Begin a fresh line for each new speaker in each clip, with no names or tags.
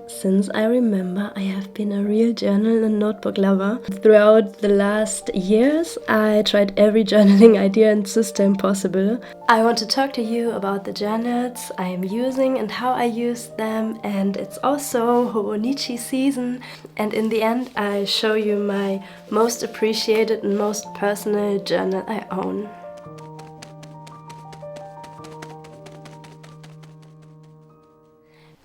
Since I remember, I have been a real journal and notebook lover. Throughout the last years, I tried every journaling idea and system possible. I want to talk to you about the journals I am using and how I use them, and it's also Hobonichi season, and in the end I show you my most appreciated and most personal journal I own.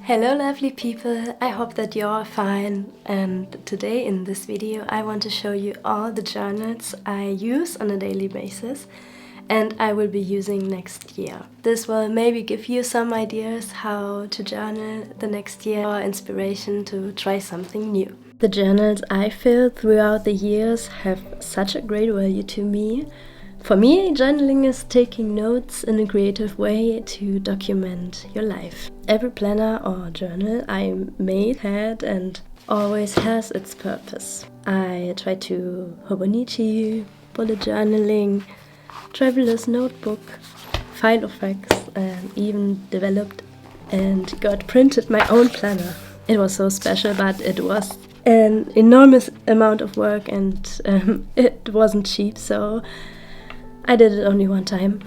Hello lovely people, I hope that you're fine, and today in this video I want to show you all the journals I use on a daily basis and I will be using next year. This will maybe give you some ideas how to journal the next year or inspiration to try something new. The journals I filled throughout the years have such a great value to me. For me, journaling is taking notes in a creative way to document your life. Every planner or journal I made had and always has its purpose. I tried to Hobonichi, bullet journaling, traveler's notebook, file effects, and even developed and got printed my own planner. It was so special, but it was an enormous amount of work and it wasn't cheap, so I did it only one time.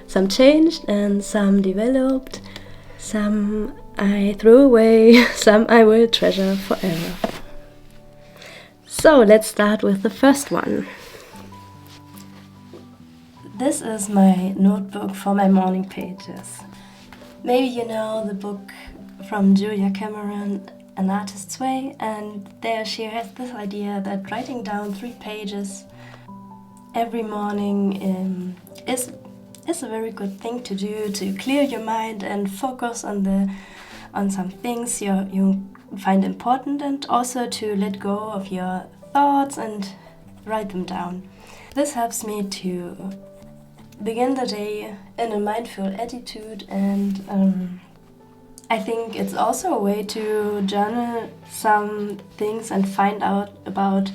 Some changed and some developed, some I threw away, some I will treasure forever. So let's start with the first one. This is my notebook for my morning pages. Maybe you know the book from Julia Cameron, An Artist's Way, and there she has this idea that writing down 3 pages every morning is a very good thing to do to clear your mind and focus on some things you find important, and also to let go of your thoughts and write them down. This helps me to begin the day in a mindful attitude, and I think it's also a way to journal some things and find out about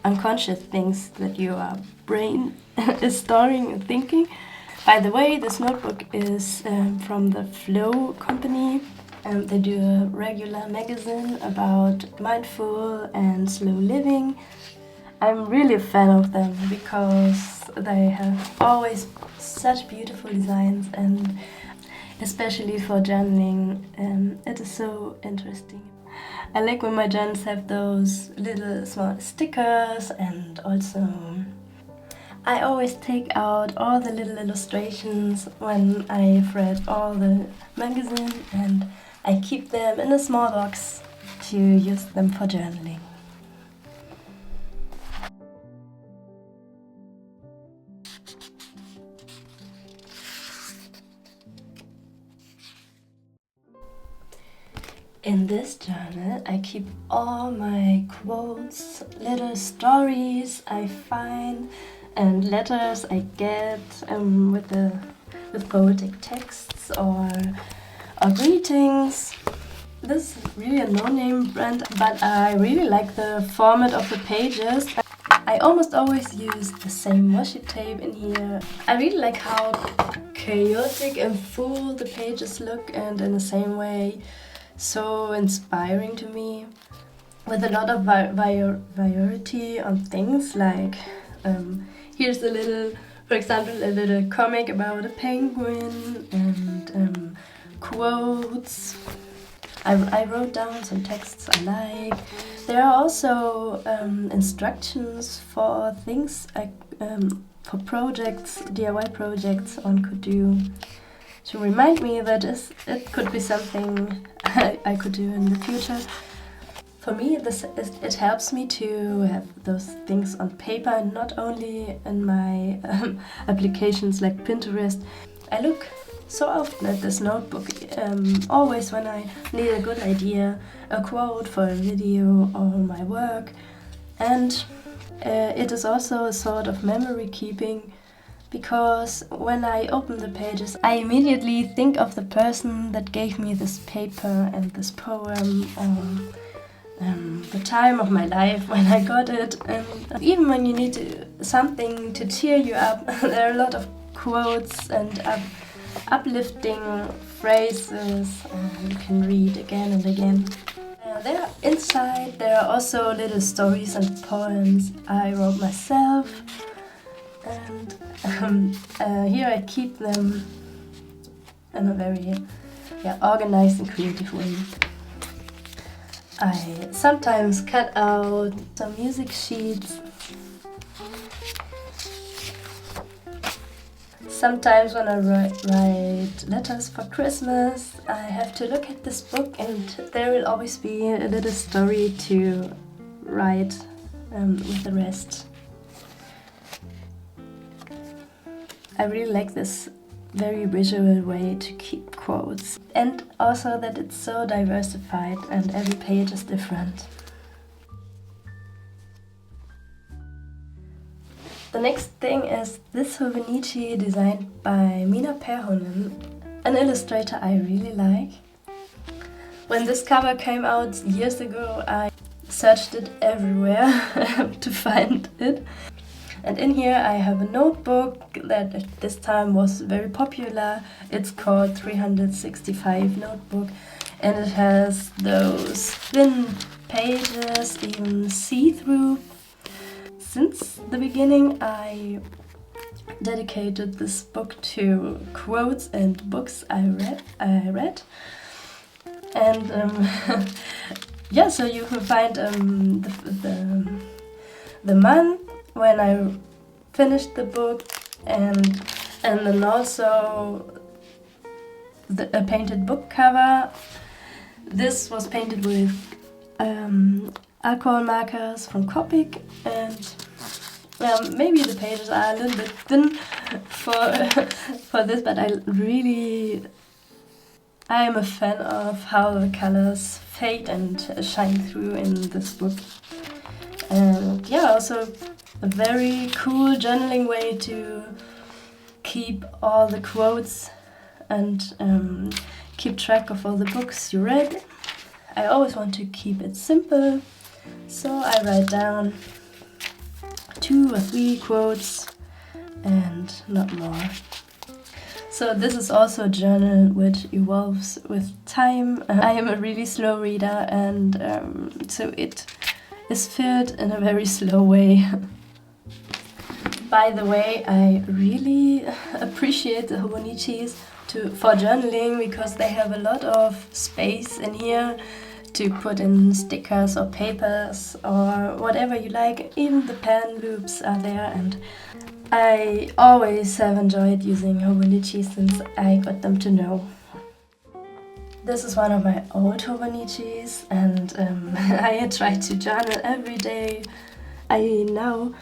unconscious things that your brain is storing and thinking. By the way, this notebook is from the Flow company. They do a regular magazine about mindful and slow living. I'm really a fan of them because they have always such beautiful designs, and especially for journaling, it is so interesting. I like when my journals have those little small stickers, and also I always take out all the little illustrations when I've read all the magazine, and I keep them in a small box to use them for journaling. In this journal I keep all my quotes, little stories I find, and letters I get with poetic texts or greetings. This is really a no-name brand, but I really like the format of the pages. I almost always use the same washi tape in here. I really like how chaotic and full the pages look, and in the same way so inspiring to me, with a lot of variety on things like here's a little, for example, a little comic about a penguin, and quotes. I wrote down some texts I like. There are also instructions for things for projects, DIY projects one could do, to remind me that it could be something I could do in the future. For me, it helps me to have those things on paper and not only in my applications like Pinterest. I look so often at this notebook, always when I need a good idea, a quote for a video or my work, and it is also a sort of memory keeping, because when I open the pages I immediately think of the person that gave me this paper and this poem, the time of my life when I got it. And even when you need something to cheer you up, there are a lot of quotes and uplifting phrases you can read again and again. Inside there are also little stories and poems I wrote myself, and here I keep them in a very organized and creative way. I sometimes cut out some music sheets. Sometimes when I write letters for Christmas, I have to look at this book and there will always be a little story to write with the rest. I really like this very visual way to keep quotes, and also that it's so diversified and every page is different. The next thing is this Hobonichi designed by Minna Perhonen, an illustrator I really like. When this cover came out years ago, I searched it everywhere to find it. And in here I have a notebook that at this time was very popular. It's called 365 notebook, and it has those thin pages, even see-through. Since the beginning I dedicated this book to quotes and books I read. And so you can find the month when I finished the book, and then also a painted book cover. This was painted with alcohol markers from Copic, and maybe the pages are a little bit thin for this, but I am a fan of how the colors fade and shine through in this book. And also a very cool journaling way to keep all the quotes and keep track of all the books you read. I always want to keep it simple, so I write down 2 or 3 quotes and not more. So this is also a journal which evolves with time. I am a really slow reader, and so it is filled in a very slow way. By the way, I really appreciate the Hobonichis for journaling, because they have a lot of space in here to put in stickers or papers or whatever you like. Even the pen loops are there, and I always have enjoyed using Hobonichi since I got them to know. This is one of my old Hobonichis, and I try to journal every day. I now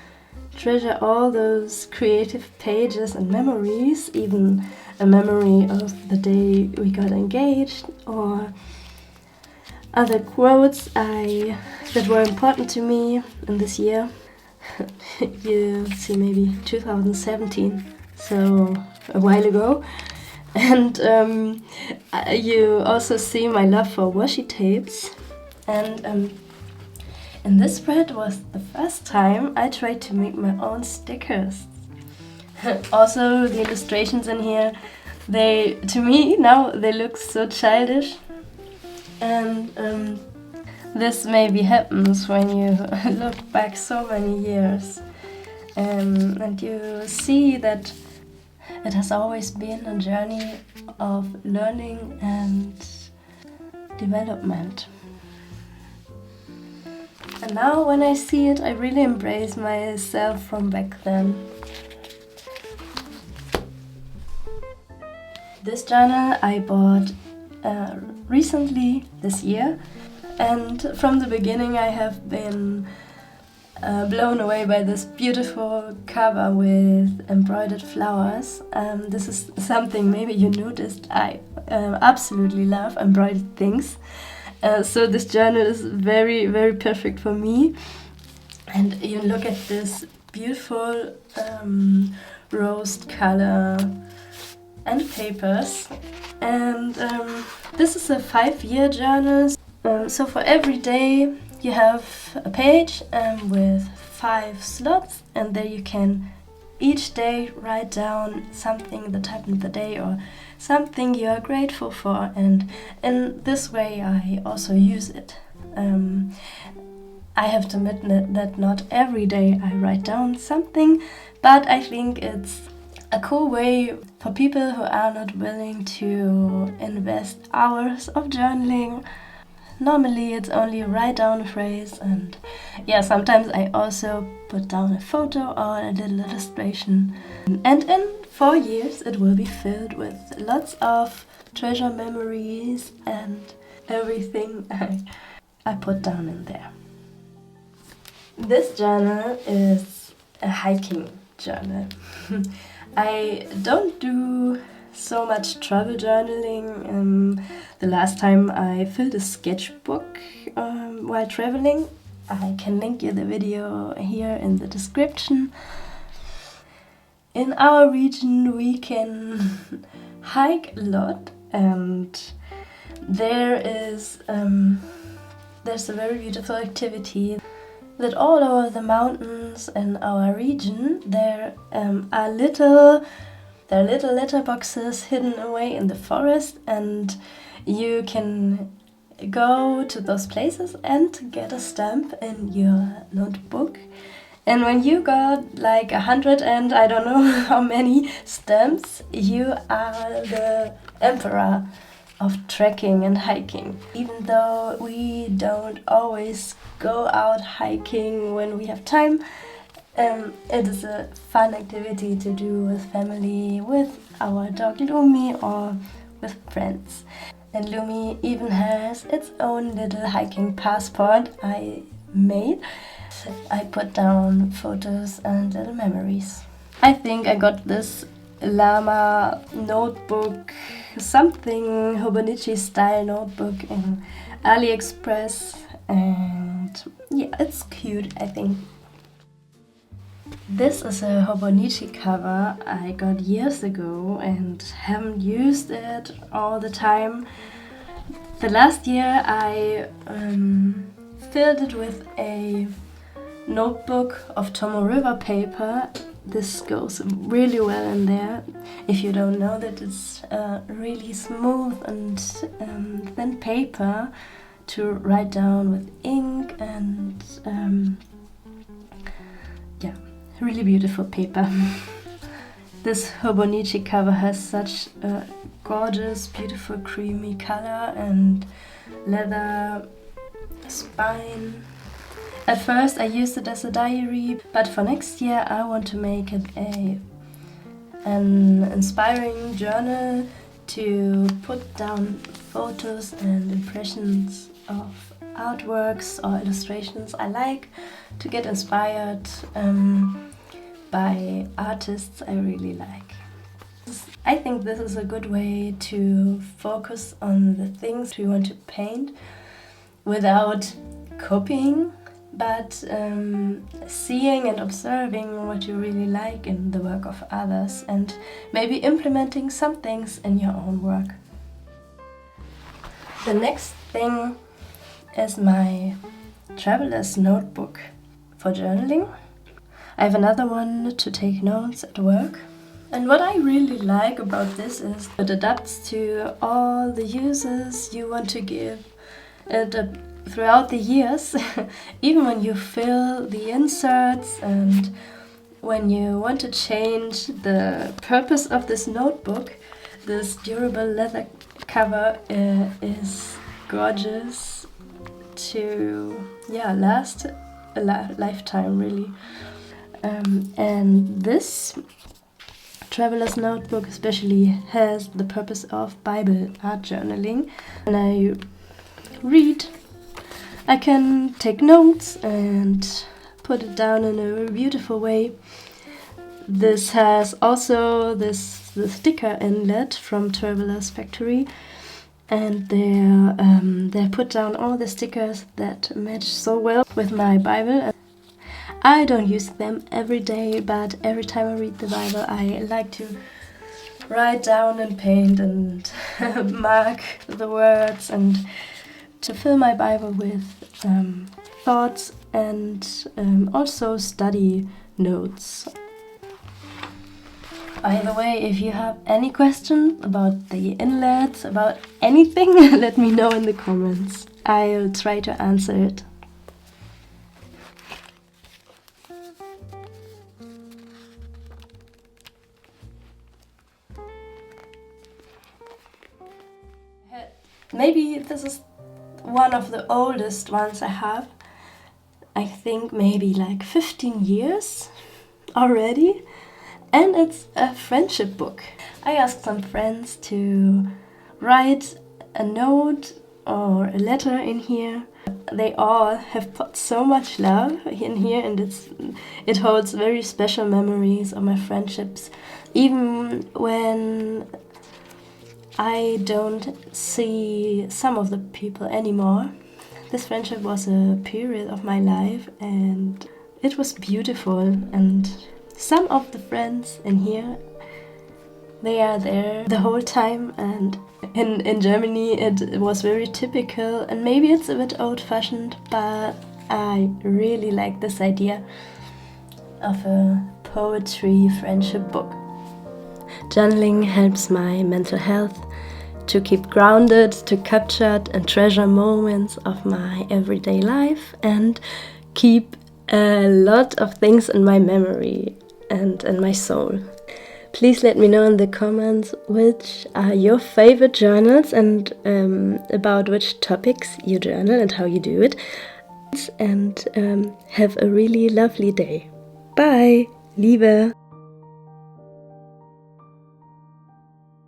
treasure all those creative pages and memories, even a memory of the day we got engaged, or other quotes that were important to me in this year. You see, maybe 2017, so a while ago. And you also see my love for washi tapes. And in this spread was the first time I tried to make my own stickers. Also, the illustrations in here, to me now they look so childish. And this maybe happens when you look back so many years, and you see that it has always been a journey of learning and development. And now when I see it, I really embrace myself from back then. This journal I bought recently this year, and from the beginning I have been blown away by this beautiful cover with embroidered flowers. This is something maybe you noticed. I absolutely love embroidered things, so this journal is very, very perfect for me. And you look at this beautiful rose color and papers, and this is a 5-year journal. So for every day you have a page with 5 slots, and there you can each day write down something that happened the day, or something you are grateful for, and in this way I also use it. I have to admit that not every day I write down something, but I think it's a cool way for people who are not willing to invest hours of journaling. Normally it's only write down a phrase, and yeah, sometimes I also put down a photo or a little illustration. And in 4 years it will be filled with lots of treasure memories and everything I put down in there. This journal is a hiking journal. I don't do so much travel journaling. The last time I filled a sketchbook while traveling. I can link you the video here in the description. In our region we can hike a lot, and there's a very beautiful activity that all over the mountains in our region there are little letterboxes hidden away in the forest, and you can go to those places and get a stamp in your notebook. And when you got like 100 and I don't know how many stamps, you are the emperor of trekking and hiking. Even though we don't always go out hiking when we have time, it is a fun activity to do with family, with our dog Lumi, or with friends. And Lumi even has its own little hiking passport I made. I put down photos and little memories. I think I got this llama notebook, something Hobonichi style notebook in AliExpress, and yeah, it's cute, I think. This is a Hobonichi cover I got years ago and haven't used it all the time. The last year I filled it with a notebook of Tomo River paper. This goes really well in there. If you don't know that, it's really smooth and thin paper to write down with ink, and yeah, really beautiful paper. This Hobonichi cover has such a gorgeous, beautiful creamy color and leather spine. At first I used it as a diary, but for next year I want to make it an inspiring journal to put down photos and impressions of artworks or illustrations I like, to get inspired by artists I really like. I think this is a good way to focus on the things we want to paint without copying, but seeing and observing what you really like in the work of others, and maybe implementing some things in your own work. The next thing is my traveler's notebook for journaling. I have another one to take notes at work. And what I really like about this is it adapts to all the uses you want to give it throughout the years. Even when you fill the inserts and when you want to change the purpose of this notebook, this durable leather cover is gorgeous to last a lifetime, really. And this traveler's notebook especially has the purpose of Bible art journaling. When I read, I can take notes and put it down in a beautiful way. This has also the sticker inlet from Traveler's Factory, and they put down all the stickers that match so well with my Bible. I don't use them every day, but every time I read the Bible I like to write down and paint and mark the words, and to fill my Bible with thoughts and also study notes. By the way, if you have any questions about the inlets, about anything, let me know in the comments. I'll try to answer it. Maybe this is one of the oldest ones I have. I think maybe like 15 years already. And it's a friendship book. I asked some friends to write a note or a letter in here. They all have put so much love in here, and it holds very special memories of my friendships. Even when I don't see some of the people anymore. This friendship was a period of my life, and it was beautiful. And some of the friends in here, they are there the whole time, and in Germany it was very typical, and maybe it's a bit old-fashioned, but I really like this idea of a poetry friendship book. Journaling helps my mental health to keep grounded, to capture and treasure moments of my everyday life, and keep a lot of things in my memory and in my soul. Please let me know in the comments which are your favorite journals and about which topics you journal and how you do it. And have a really lovely day. Bye! Liebe!